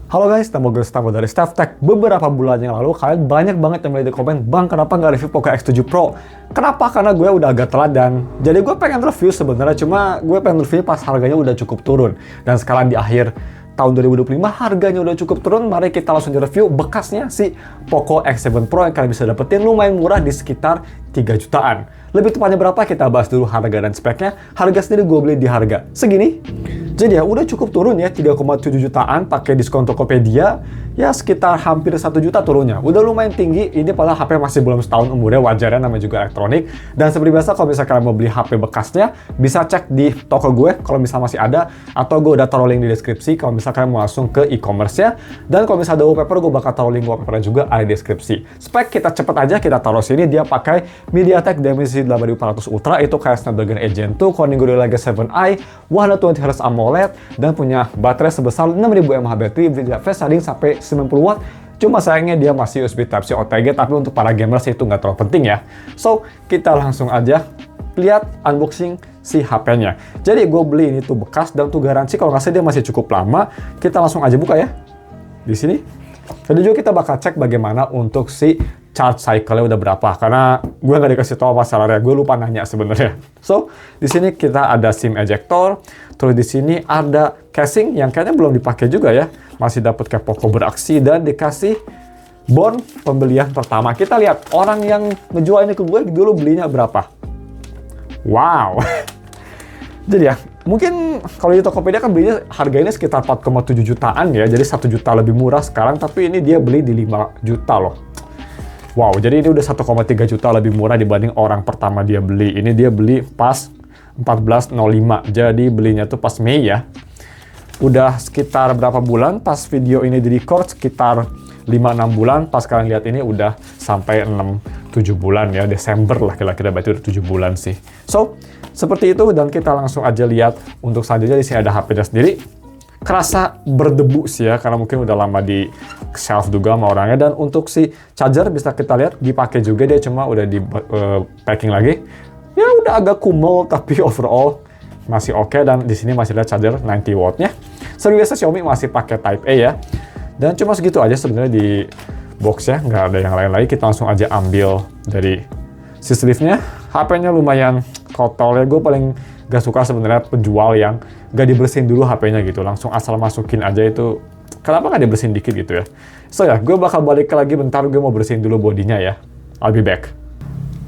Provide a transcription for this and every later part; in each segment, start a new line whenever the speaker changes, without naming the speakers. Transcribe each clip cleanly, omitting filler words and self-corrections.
Halo guys, nama gue Gustavo dari StaffTech. Beberapa bulan yang lalu, kalian banyak banget yang di komen, Bang, kenapa nggak review Poco X7 Pro? Kenapa? Karena gue udah agak telat dan jadi gue pengen review sebenarnya, cuma gue pengen review pas harganya udah cukup turun. Dan sekarang di akhir tahun 2025 harganya udah cukup turun, mari kita langsung di-review bekasnya si Poco X7 Pro yang kalian bisa dapetin lumayan murah di sekitar 3 jutaan. Lebih tepatnya berapa? Kita bahas dulu harga dan speknya. Harga sendiri gue beli di harga segini. Jadi ya udah cukup turun ya, 3,7 jutaan pakai diskon Tokopedia, ya sekitar hampir 1 juta turunnya. Udah lumayan tinggi, ini padahal HP masih belum setahun umurnya, wajarnya namanya juga elektronik. Dan seperti biasa kalau misalnya kalian mau beli HP bekasnya, bisa cek di toko gue kalau misalnya masih ada, atau gue udah taruh link di deskripsi kalau misalnya kalian mau langsung ke e-commerce-nya. Dan kalau misalnya ada wallpaper, gue bakal taruh link wallpaper juga ada di deskripsi. Spek kita cepet aja, kita taruh sini, dia pakai MediaTek Dimensity 8400 Ultra, itu kayak Snapdragon 8 Gen 2, Corning Gorilla Glass 7i, 120Hz AMOLED, dan punya baterai sebesar 6000 mAh battery, fast charging sampai 90 watt. Cuma sayangnya dia masih USB Type-C OTG, tapi untuk para gamers itu nggak terlalu penting ya. So, kita langsung aja lihat unboxing si HP-nya. Jadi gue beli ini tuh bekas dan tuh garansi kalau nggak salah dia masih cukup lama. Kita langsung aja buka ya. Di sini. Tadi juga kita bakal cek bagaimana untuk si charge cycle-nya udah berapa, karena gue nggak dikasih tahu masalahnya, gue lupa nanya sebenarnya. So, di sini kita ada SIM ejector, terus di sini ada casing yang kayaknya belum dipakai juga ya, masih dapat kayak Poco beraksi dan dikasih bon pembelian pertama. Kita lihat orang yang ngejual ini ke gue dulu belinya berapa. Wow. Jadi ya, mungkin kalau di Tokopedia kan belinya harganya sekitar 4,7 jutaan ya, jadi 1 juta lebih murah sekarang, tapi ini dia beli di 5 juta loh. Wow, jadi ini udah 1,3 juta lebih murah dibanding orang pertama dia beli. Ini dia beli pas 14.05, jadi belinya tuh pas Mei ya. Udah sekitar berapa bulan pas video ini di-record, sekitar 5-6 bulan, pas kalian lihat ini udah sampai 6-7 bulan ya, Desember lah kira-kira, berarti udah 7 bulan sih. So, seperti itu, dan kita langsung aja lihat untuk selanjutnya. Di sini ada HP-nya sendiri. Kerasa berdebu sih ya, karena mungkin udah lama di shelf juga sama orangnya. Dan untuk si charger bisa kita lihat dipakai juga, dia cuma udah di packing lagi. Ya udah agak kumel, tapi overall masih oke. Dan di sini masih ada charger 90 watt-nya. Seperti biasa Xiaomi masih pakai Type A ya. Dan cuma segitu aja sebenarnya di box ya, nggak ada yang lain lagi. Kita langsung aja ambil dari si sleeve-nya. HP-nya lumayan kotor ya, gue paling gak suka sebenarnya penjual yang gak dibersihin dulu HP-nya gitu, langsung asal masukin aja itu. Kenapa gak dibersihin dikit gitu ya? So ya, gue bakal balik lagi bentar, gue mau bersihin dulu bodinya ya. I'll be back.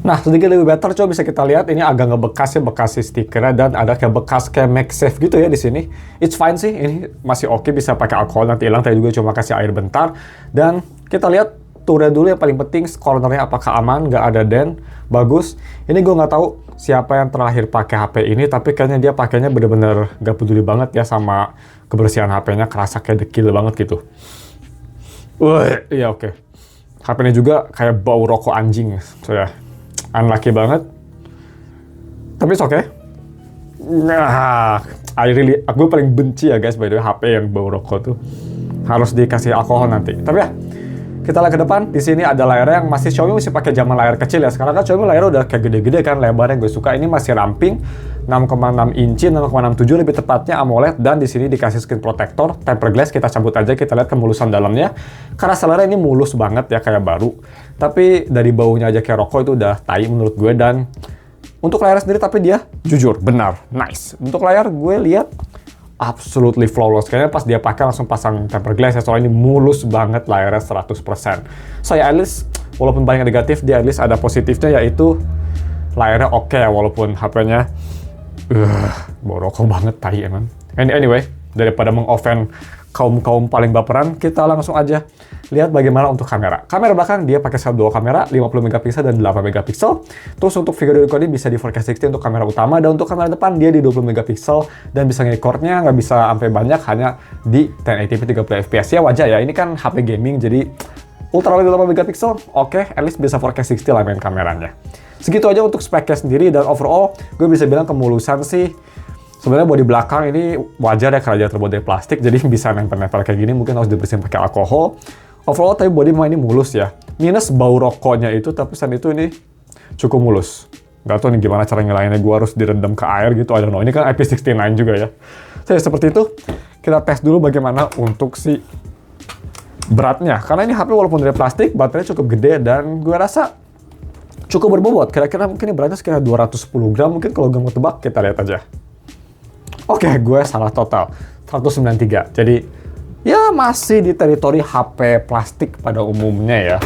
Nah, sedikit lebih better, coba bisa kita lihat ini agak ngebekas ya, bekas si stikernya, dan ada kayak bekas kayak MagSafe gitu ya di sini. It's fine sih, ini masih oke, bisa pakai alkohol nanti hilang. Tadi juga cuma kasih air bentar. Dan kita lihat turnya dulu yang paling penting, cornernya apakah aman, nggak ada dent, bagus. Ini gue nggak tahu siapa yang terakhir pakai HP ini, tapi kayaknya dia pakainya bener-bener nggak peduli banget ya sama kebersihan HP-nya, kerasa kayak dekil banget gitu. Wah, iya oke. HP-nya juga kayak bau rokok anjing, so ya, unlucky banget. Tapi it's okay. Nah, gue paling benci ya guys, by the way, HP yang bau rokok tuh. Harus dikasih alkohol nanti. Tapi ya, kita lihat ke depan. Di sini ada layarnya yang masih Xiaomi masih pakai zaman layar kecil ya. Sekarang kan Xiaomi layarnya udah kayak gede-gede kan, lebarnya gue suka. Ini masih ramping 6,6 inci, 6,67 lebih tepatnya AMOLED, dan di sini dikasih screen protector, tempered glass. Kita cabut aja, kita lihat kemulusan dalamnya. Karena selernya ini mulus banget ya, kayak baru. Tapi dari baunya aja kayak rokok, itu udah tai menurut gue. Dan untuk layar sendiri, tapi dia jujur benar nice. Untuk layar gue lihat absolutely flawless. Kayaknya pas dia pakai langsung pasang tempered glass ya, soalnya ini mulus banget layarnya 100%. So ya, at least walaupun banyak negatif, dia at least ada positifnya, yaitu layarnya oke ya, walaupun HP-nya bau rokok banget, tai emang. Anyway, daripada meng-offend kaum paling baperan, kita langsung aja lihat bagaimana untuk kamera. Kamera belakang dia pakai self dual kamera 50 megapiksel dan 8 megapiksel. Terus untuk video recording bisa di 4K 60 untuk kamera utama, dan untuk kamera depan dia di 20 megapiksel dan bisa nge-recordnya nggak bisa sampai banyak, hanya di 1080p 30 fps ya, wajar ya. Ini kan HP gaming, jadi ultra wide 8 megapiksel, oke, at least bisa 4K 60 lah main kameranya. Segitu aja untuk speknya sendiri, dan overall gue bisa bilang kemulusan sih. Sebenarnya bodi belakang ini wajar ya, karena dia terbuat dari plastik, jadi bisa nempel-nempel kayak gini, mungkin harus dibersihin pakai alkohol. Overall, tapi bodi mah ini mulus ya. Minus bau rokoknya itu, tapi selain itu ini cukup mulus. Gak tau nih gimana cara ngilanginnya, gue harus direndam ke air gitu, I don't know. Ini kan IP69 juga ya. Jadi seperti itu, kita tes dulu bagaimana untuk si beratnya. Karena ini HP walaupun dari plastik, baterainya cukup gede dan gue rasa cukup berbobot. Kira-kira mungkin ini beratnya sekitar 210 gram. Mungkin kalau gue mau tebak, kita lihat aja. Oke, gue salah total. 193. Jadi, ya masih di teritori HP plastik pada umumnya ya.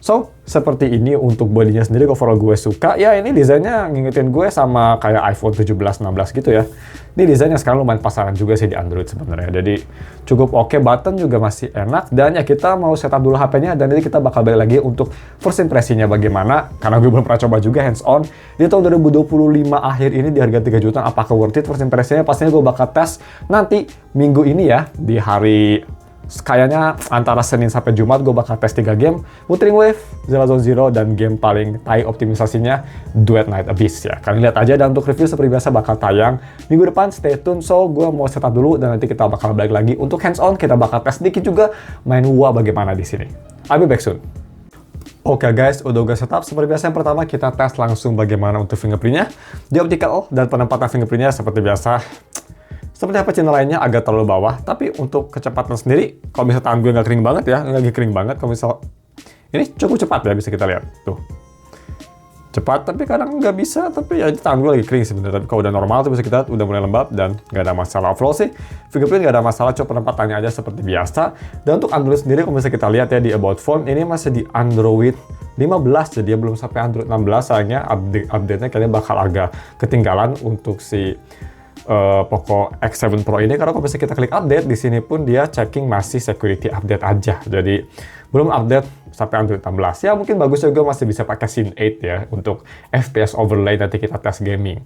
So, seperti ini untuk bodinya sendiri, overall gue suka. Ya, ini desainnya ngingetin gue sama kayak iPhone 17, 16 gitu ya. Ini desainnya sekarang lumayan pasaran juga sih di Android sebenarnya. Jadi, cukup oke. Button juga masih enak. Dan ya kita mau setup dulu HP-nya. Dan nanti kita bakal balik lagi untuk first impresinya bagaimana. Karena gue belum pernah coba juga hands-on. Di tahun 2025 akhir ini di harga 3 jutaan. Apakah worth it first impresinya? Pastinya gue bakal tes nanti minggu ini ya. Di hari kayaknya antara Senin sampai Jumat gue bakal tes 3 game, Wuthering Wave, Zero Zone Zero, dan game paling tai optimisasinya Duet Night Abyss ya. Kalian lihat aja, dan untuk review seperti biasa bakal tayang minggu depan, stay tune. So, gue mau setup dulu dan nanti kita bakal balik lagi untuk hands-on, kita bakal tes sedikit juga main WoA bagaimana di sini. I'll be back soon. Oke guys, udah gue setup. Seperti biasa yang pertama kita tes langsung bagaimana untuk fingerprintnya. Di optical dan penempatan fingerprintnya seperti biasa. Seperti apa channel lainnya agak terlalu bawah, tapi untuk kecepatan sendiri, kalau misalnya tangan gue nggak kering banget ya, nggak lagi kering banget, kalau misal ini cukup cepat ya, bisa kita lihat tuh. Cepat, tapi kadang nggak bisa, tapi ya tangan gue lagi kering sebenarnya. Tapi kalau udah normal tuh bisa kita udah mulai lembab dan nggak ada masalah. Overall sih, fingerprint nggak ada masalah, cuma penempatannya aja seperti biasa. Dan untuk Android sendiri, kalau misalnya kita lihat ya di About Phone, ini masih di Android 15, jadi belum sampai Android 16, sayangnya update-nya kayaknya bakal agak ketinggalan untuk si Poco X7 Pro ini, karena kalau bisa kita klik update di sini pun dia checking masih security update aja, jadi belum update sampai Android 16. Ya mungkin bagus juga masih bisa pakai Scene 8 ya untuk FPS overlay nanti kita tes gaming.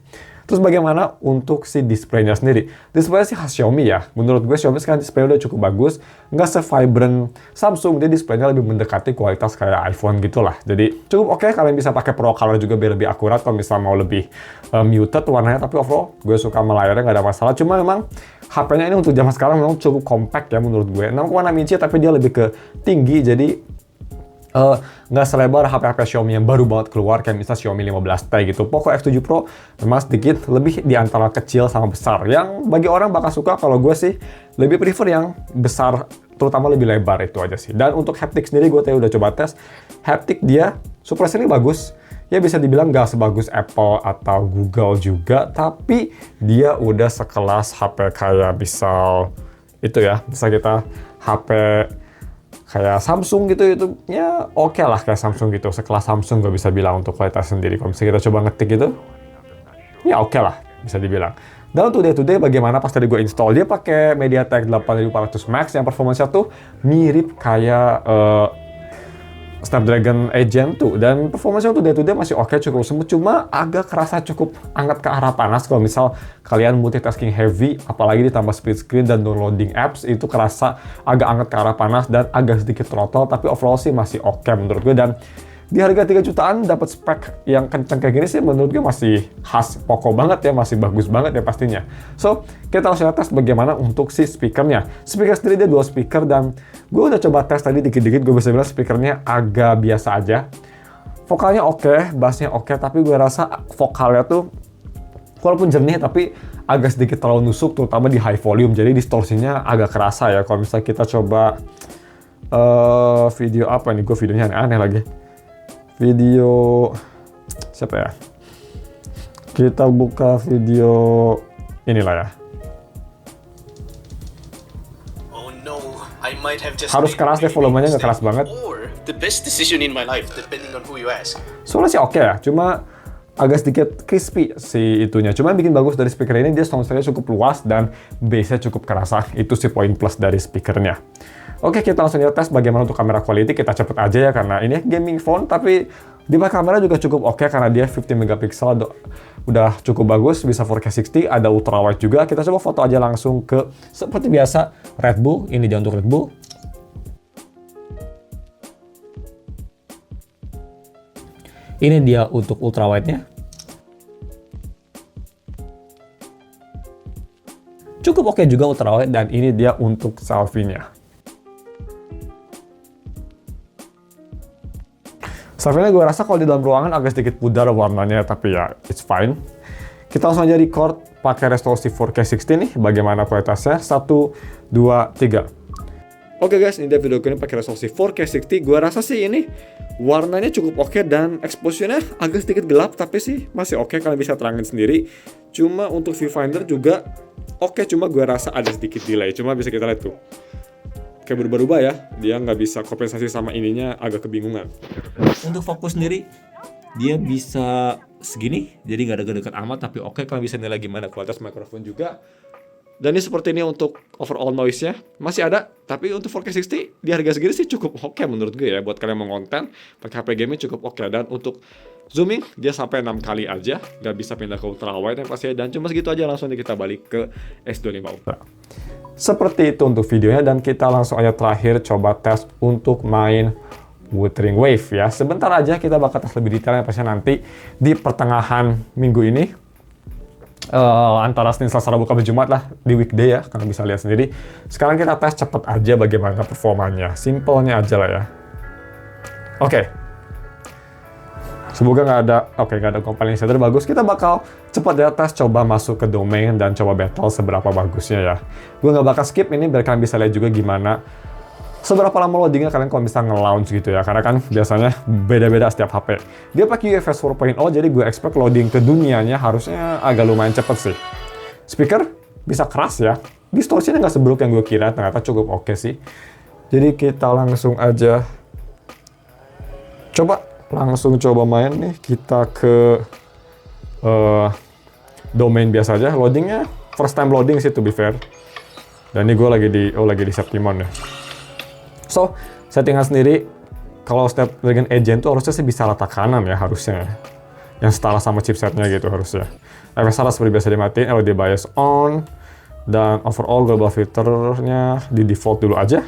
Terus bagaimana untuk si displaynya sendiri? Displaynya sih khas Xiaomi ya. Menurut gue Xiaomi sekarang display udah cukup bagus, nggak se-vibrant Samsung, dia displaynya lebih mendekati kualitas kayak iPhone gitulah. Jadi cukup oke, kalian bisa pakai Pro Color juga biar lebih akurat kalau misalnya mau lebih muted warnanya. Tapi overall gue suka sama layarnya, nggak ada masalah. Cuma memang HP-nya ini untuk zaman sekarang memang cukup compact ya menurut gue. 6,6 inci tapi dia lebih ke tinggi, jadi nggak selebar HP-HP Xiaomi yang baru banget keluar kayak misalnya Xiaomi 15T gitu. Poco X7 Pro memang sedikit lebih di antara kecil sama besar, yang bagi orang bakal suka. Kalau gue sih lebih prefer yang besar, terutama lebih lebar, itu aja sih. Dan untuk haptic sendiri gue tadi udah coba tes, haptic dia surprisingly bagus. Ya bisa dibilang nggak sebagus Apple atau Google juga, tapi dia udah sekelas HP kayak misal itu ya, bisa kita HP kayak Samsung gitu, itu ya oke lah kayak Samsung gitu, sekelas Samsung gue bisa bilang untuk kualitas sendiri. Kalau misalnya kita coba ngetik gitu, ya oke lah bisa dibilang. Dan untuk day-to-day bagaimana pas tadi gue install, dia pakai MediaTek 8400 Max yang performanya tuh mirip kayak Snapdragon 8 Gen 2, dan performanya untuk day-to-day masih oke, cukup smooth, cuma agak kerasa cukup hangat ke arah panas kalau misal kalian multitasking heavy, apalagi ditambah split screen dan downloading apps, itu kerasa agak hangat ke arah panas dan agak sedikit throttle. Tapi overall sih masih oke menurut gue, dan di harga 3 jutaan dapat spek yang kenceng kayak gini sih menurut gue masih khas Poco banget ya, masih bagus banget ya pastinya. So, kita langsung tes bagaimana untuk si speakernya. Speaker sendiri dia dual speaker, dan gue udah coba tes tadi dikit-dikit, gue bisa bilang speakernya agak biasa aja. Vokalnya oke, bassnya oke, tapi gue rasa vokalnya tuh walaupun jernih tapi agak sedikit terlalu nusuk, terutama di high volume, jadi distorsinya agak kerasa ya. Kalau misalnya kita coba video apa nih, gue videonya aneh-aneh lagi. Video siapa ya? Kita buka video inilah ya.
Oh no, I might have just
Harus keras deh, volumenya nggak keras banget.
Or the best decision in my life, depending on who you ask.
Soalnya sih oke ya, cuma agak sedikit crispy si itunya. Cuma yang bikin bagus dari speaker ini, dia soundtracknya cukup luas dan bass-nya cukup kerasa. Itu sih poin plus dari speakernya. Oke, kita langsung tes bagaimana untuk kamera quality. Kita cepet aja ya, karena ini gaming phone, tapi di bawah kamera juga cukup oke, karena dia 50 megapiksel udah cukup bagus, bisa 4K 60, ada ultrawide juga. Kita coba foto aja langsung ke, seperti biasa, Red Bull. Ini dia untuk Red Bull. Ini dia untuk ultrawide-nya. Cukup oke juga ultrawide, dan ini dia untuk selfie-nya. Selfie-nya gue rasa kalau di dalam ruangan agak sedikit pudar warnanya, tapi ya it's fine. Kita langsung aja record pakai resolusi 4K 60 nih, bagaimana kualitasnya. 1, 2, 3. Oke guys, ini dia video gue ini pakai resolusi 4K 60. Gue rasa sih ini warnanya cukup oke dan exposure-nya agak sedikit gelap, tapi sih masih oke, kalian bisa terangin sendiri. Cuma untuk viewfinder juga oke, cuma gue rasa ada sedikit delay. Cuma bisa kita lihat tuh, kayak berubah-ubah ya, dia nggak bisa kompensasi sama ininya, agak kebingungan. Untuk fokus sendiri, dia bisa segini, jadi nggak ada dekat amat, tapi oke, kalian bisa nilai gimana kualitas mikrofon juga. Dan ini seperti ini untuk overall noise-nya, masih ada, tapi untuk 4K 60 di harga segini sih cukup oke menurut gue ya, buat kalian mau konten, pakai HP gaming cukup oke. Dan untuk zooming, dia sampai 6 kali aja, nggak bisa pindah ke ultra wide yang pasti, dan cuma segitu aja, langsung kita balik ke S25 Ultra. Seperti itu untuk videonya, dan kita langsung aja terakhir coba tes untuk main Wuthering Wave ya. Sebentar aja kita bakal tes lebih detailnya pastinya nanti di pertengahan minggu ini. Antara Senin, Selasa, Rabu, Kamis, Jumat lah, di weekday ya, kalian bisa lihat sendiri. Sekarang kita tes cepet aja bagaimana performanya, simpelnya aja lah ya. Oke. Semoga nggak ada compiling shader bagus. Kita bakal cepat ya tes, coba masuk ke domain dan coba battle seberapa bagusnya ya. Gue nggak bakal skip ini biar kalian bisa lihat juga gimana seberapa lama loadingnya kalian kalau bisa nge-launch gitu ya, karena kan biasanya beda-beda setiap HP. Dia pakai UFS 4.0, jadi gue expect loading ke dunianya harusnya agak lumayan cepet sih. Speaker bisa keras ya, distorsinya nggak seburuk yang gue kira, ternyata cukup oke sih. Jadi kita langsung aja coba main nih, kita ke domain biasa aja. Loadingnya first time loading sih to be fair. Dan ini gue lagi di Septimon ya. So, settingan sendiri, kalau Snapdragon Gen tuh harusnya sih bisa rata kanan ya, harusnya. Yang setara sama chipsetnya gitu harusnya. FSR seperti biasa dimatiin, LED bias on, dan overall global filternya di default dulu aja.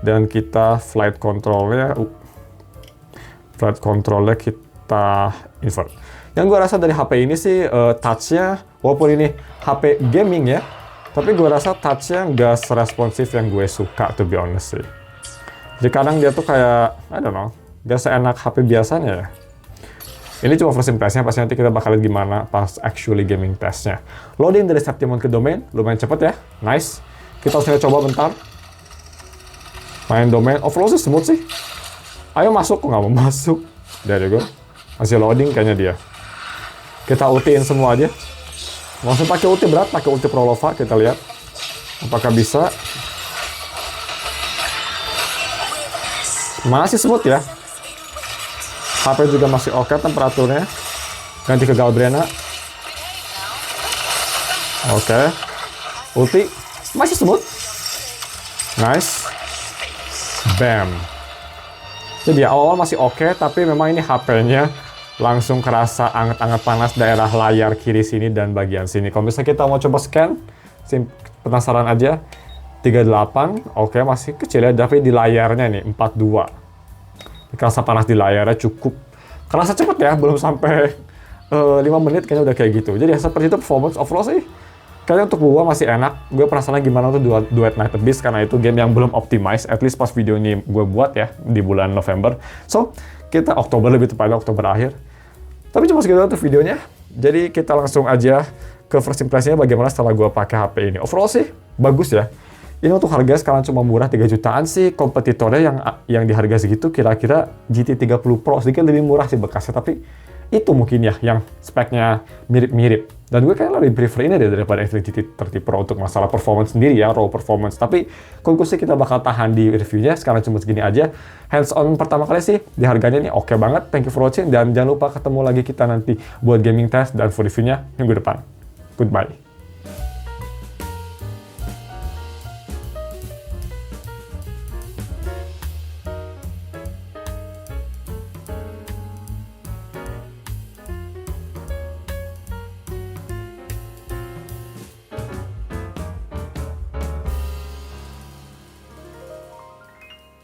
Dan kita flight controlnya kita invert. Yang gue rasa dari HP ini sih, touch-nya, walaupun ini HP gaming ya, tapi gue rasa touch-nya nggak seresponsif yang gue suka, to be honest sih. Jadi kadang dia tuh kayak, I don't know, gak seenak HP biasanya ya. Ini cuma first impression-nya, pasti nanti kita bakal lihat gimana pas actually gaming testnya. Loading dari Septimon ke domain, lumayan cepet ya, nice. Kita harus coba bentar. Main domain, overall sih smooth sih. Ayo masuk, kok nggak mau masuk. There you go. Masih loading kayaknya dia. Kita ultiin semua aja. Langsung pakai ulti berat, pakai ulti Prolova, kita lihat. Apakah bisa? Masih smooth ya. HP juga masih oke temperaturnya. Ganti ke Galbrena. Oke. Ulti. Masih smooth. Nice. Bam. Jadi ya, awal-awal masih oke, tapi memang ini HP-nya langsung kerasa anget-anget panas daerah layar kiri sini dan bagian sini. Kalau misalnya kita mau coba scan, penasaran aja. 38, oke, masih kecil ya, tapi di layarnya nih 42. Kerasa panas di layarnya cukup. Kerasa cepet ya, belum sampai 5 menit kayaknya udah kayak gitu. Jadi ya seperti itu performance overall sih. Kayaknya untuk gua masih enak. Gue penasaran gimana tuh Duet Night Beast, karena itu game yang belum optimize, at least pas video ini gue buat ya, di bulan November. So, kita Oktober, lebih tepatnya Oktober akhir. Tapi cuma segitu untuk videonya. Jadi kita langsung aja ke first impression-nya bagaimana setelah gue pakai HP ini. Overall sih, bagus ya. Ini untuk harga sekarang cuma murah 3 jutaan sih, kompetitornya yang di harga segitu kira-kira GT30 Pro, sedikit lebih murah sih bekasnya, tapi itu mungkin ya yang speknya mirip-mirip. Dan gue kayaknya lebih prefer ini deh daripada Infinix GT30 Pro untuk masalah performance sendiri ya, raw performance. Tapi konklusi kita bakal tahan di reviewnya, sekarang cuma segini aja. Hands on pertama kali sih, di harganya ini oke banget. Thank you for watching, dan jangan lupa ketemu lagi kita nanti buat gaming test dan for reviewnya minggu depan. Goodbye.